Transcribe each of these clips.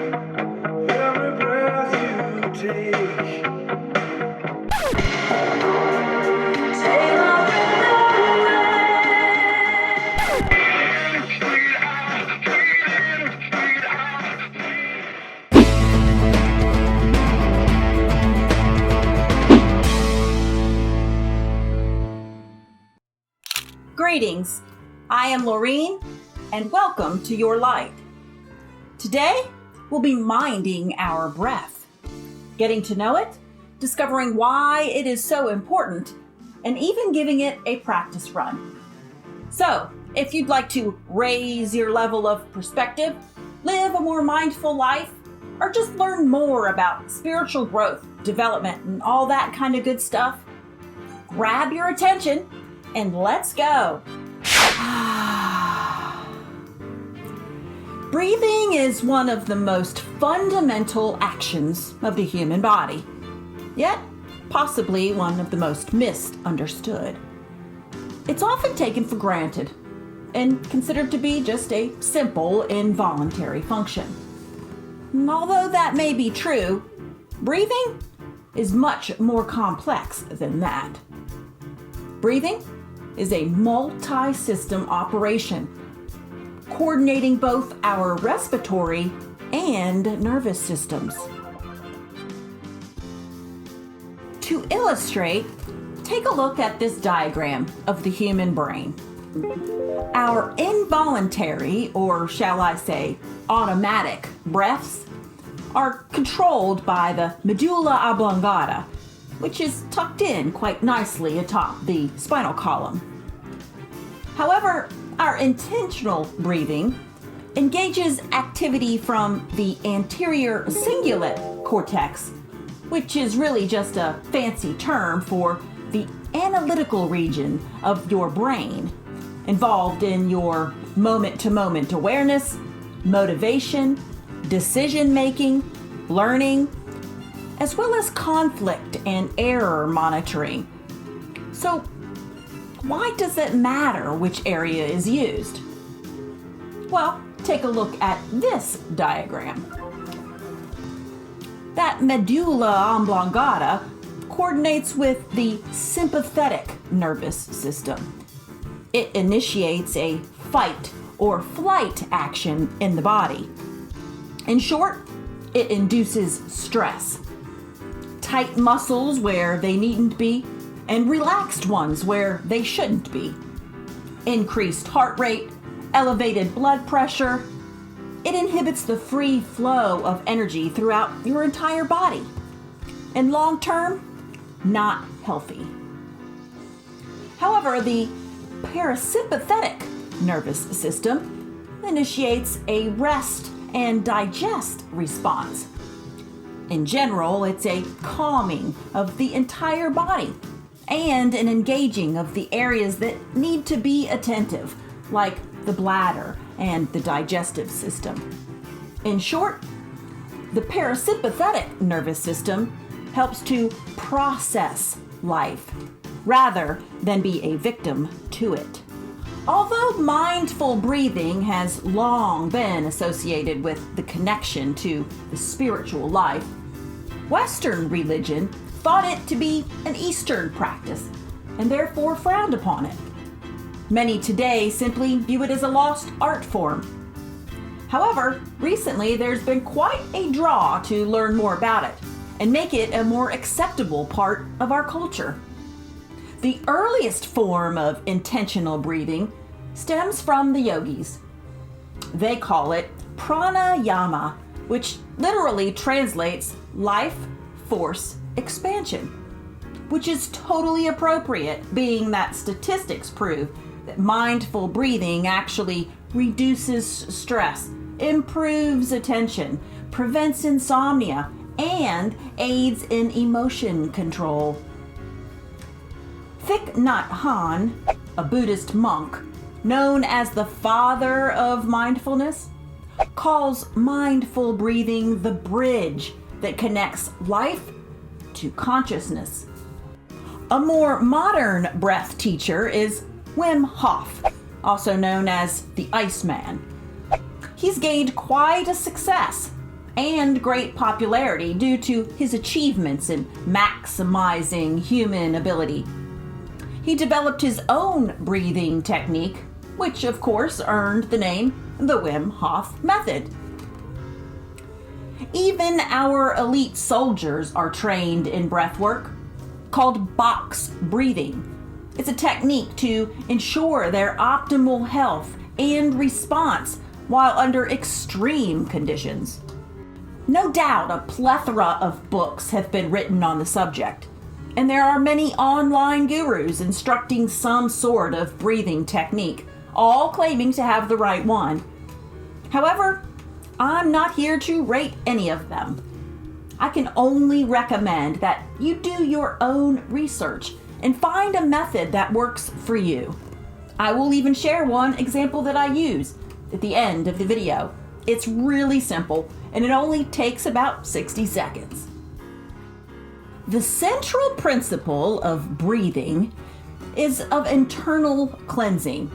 Every breath you take. Greetings, I am Laureen, and welcome to Your Light. Today, we'll be minding our breath, getting to know it, discovering why it is so important, and even giving it a practice run. So, if you'd like to raise your level of perspective, live a more mindful life, or just learn more about spiritual growth, development, and all that kind of good stuff, grab your attention and let's go. Breathing is one of the most fundamental actions of the human body, yet possibly one of the most misunderstood. It's often taken for granted and considered to be just a simple involuntary function. And although that may be true, breathing is much more complex than that. Breathing is a multi-system operation, coordinating both our respiratory and nervous systems. To illustrate, take a look at this diagram of the human brain. Our involuntary, or shall I say, automatic breaths are controlled by the medulla oblongata, which is tucked in quite nicely atop the spinal column. However, our intentional breathing engages activity from the anterior cingulate cortex, which is really just a fancy term for the analytical region of your brain, involved in your moment-to-moment awareness, motivation, decision-making, learning, as well as conflict and error monitoring. So, why does it matter which area is used? Well, take a look at this diagram. That medulla oblongata coordinates with the sympathetic nervous system. It initiates a fight or flight action in the body. In short, it induces stress. Tight muscles where they needn't be, and relaxed ones where they shouldn't be. Increased heart rate, elevated blood pressure. It inhibits the free flow of energy throughout your entire body. And long term, not healthy. However, the parasympathetic nervous system initiates a rest and digest response. In general, it's a calming of the entire body and an engaging of the areas that need to be attentive, like the bladder and the digestive system. In short, the parasympathetic nervous system helps to process life rather than be a victim to it. Although mindful breathing has long been associated with the connection to the spiritual life, Western religion thought it to be an Eastern practice and therefore frowned upon it. Many today simply view it as a lost art form. However, recently there's been quite a draw to learn more about it and make it a more acceptable part of our culture. The earliest form of intentional breathing stems from the yogis. They call it pranayama, which literally translates life force expansion, which is totally appropriate, being that statistics prove that mindful breathing actually reduces stress, improves attention, prevents insomnia, and aids in emotion control. Thich Nhat Hanh, a Buddhist monk known as the father of mindfulness, calls mindful breathing the bridge that connects life to consciousness. A more modern breath teacher is Wim Hof, also known as the Iceman. He's gained quite a success and great popularity due to his achievements in maximizing human ability. He developed his own breathing technique, which of course earned the name the Wim Hof method. Even our elite soldiers are trained in breath work, called box breathing. It's a technique to ensure their optimal health and response while under extreme conditions. No doubt a plethora of books have been written on the subject, and there are many online gurus instructing some sort of breathing technique, all claiming to have the right one. However, I'm not here to rate any of them. I can only recommend that you do your own research and find a method that works for you. I will even share one example that I use at the end of the video. It's really simple and it only takes about 60 seconds. The central principle of breathing is of internal cleansing,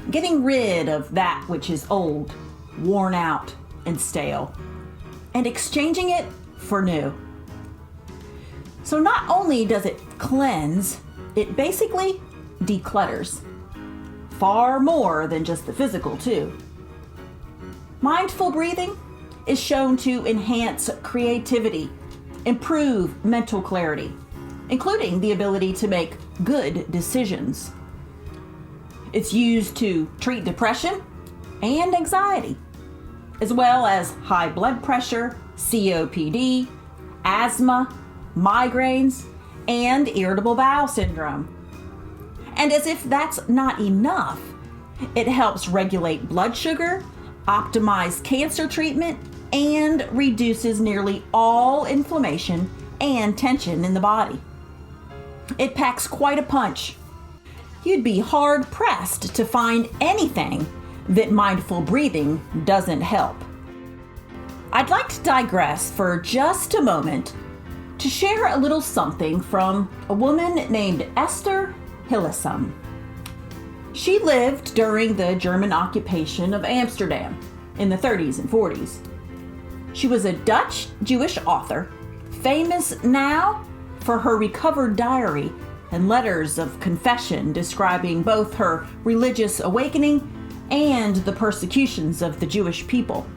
getting rid of that which is old, worn out, and stale, and exchanging it for new. So not only does it cleanse, it basically declutters. Far more than just the physical, too. Mindful breathing is shown to enhance creativity, improve mental clarity, including the ability to make good decisions. It's used to treat depression and anxiety, as well as high blood pressure, COPD, asthma, migraines, and irritable bowel syndrome. And as if that's not enough, it helps regulate blood sugar, optimize cancer treatment, and reduces nearly all inflammation and tension in the body. It packs quite a punch. You'd be hard-pressed to find anything that mindful breathing doesn't help. I'd like to digress for just a moment to share a little something from a woman named Esther Hillesum. She lived during the German occupation of Amsterdam in the 30s and 40s. She was a Dutch Jewish author, famous now for her recovered diary and letters of confession describing both her religious awakening and the persecutions of the Jewish people.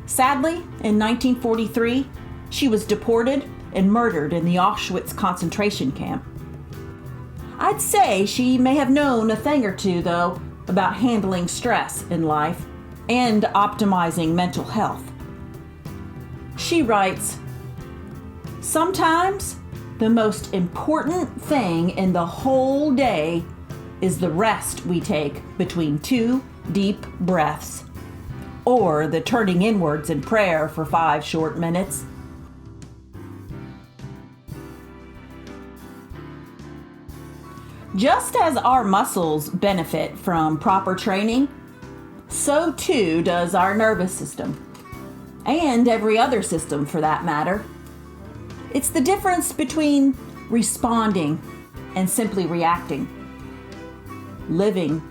Sadly, in 1943, she was deported and murdered in the Auschwitz concentration camp. I'd say she may have known a thing or two, though, about handling stress in life and optimizing mental health. She writes, "Sometimes the most important thing in the whole day is the rest we take between two deep breaths, or the turning inwards in prayer for 5 short minutes." Just as our muscles benefit from proper training, so too does our nervous system, and every other system for that matter. It's the difference between responding and simply reacting, living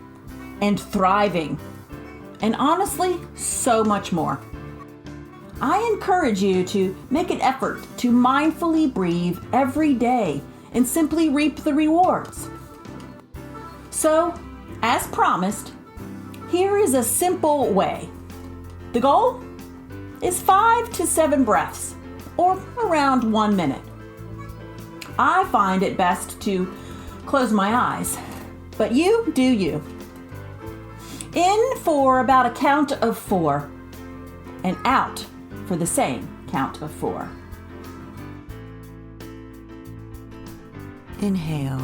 and thriving, and honestly, so much more. I encourage you to make an effort to mindfully breathe every day and simply reap the rewards. So, as promised, here is a simple way. The goal is 5 to 7 breaths, or around 1 minute. I find it best to close my eyes, but you do you. In for about a count of 4, and out for the same count of 4. Inhale,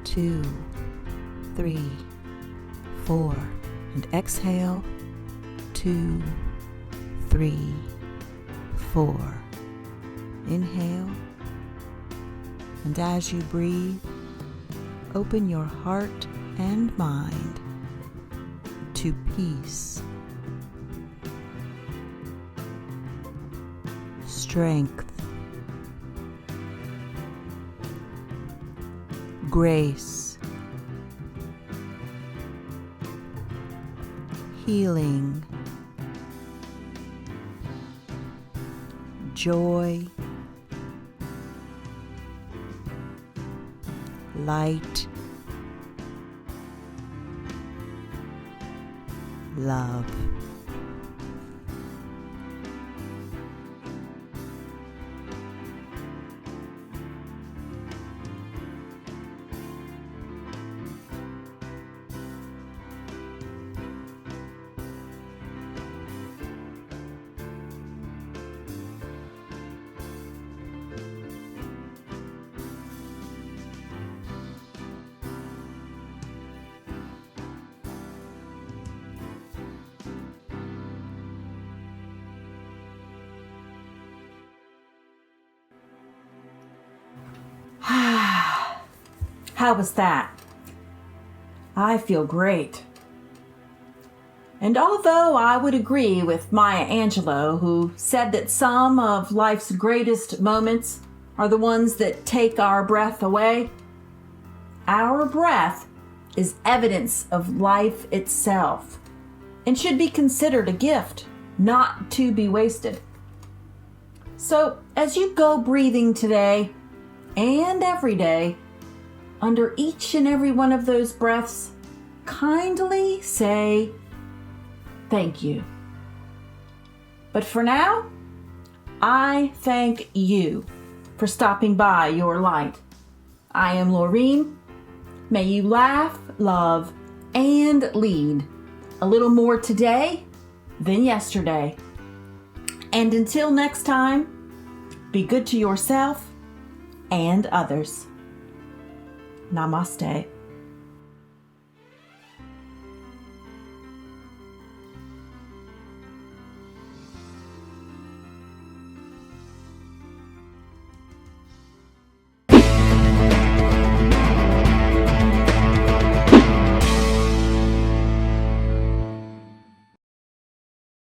2, 3, 4, and exhale, 2, 3, 4. Inhale, and as you breathe, open your heart and mind to peace, strength, grace, healing, joy, light, love. How was that? I feel great. And although I would agree with Maya Angelou, who said that some of life's greatest moments are the ones that take our breath away, our breath is evidence of life itself and should be considered a gift, not to be wasted. So as you go breathing today and every day, under each and every one of those breaths, kindly say thank you. But for now, I thank you for stopping by your light. I am Laureen. May you laugh, love, and lead a little more today than yesterday. And until next time, be good to yourself and others. Namaste.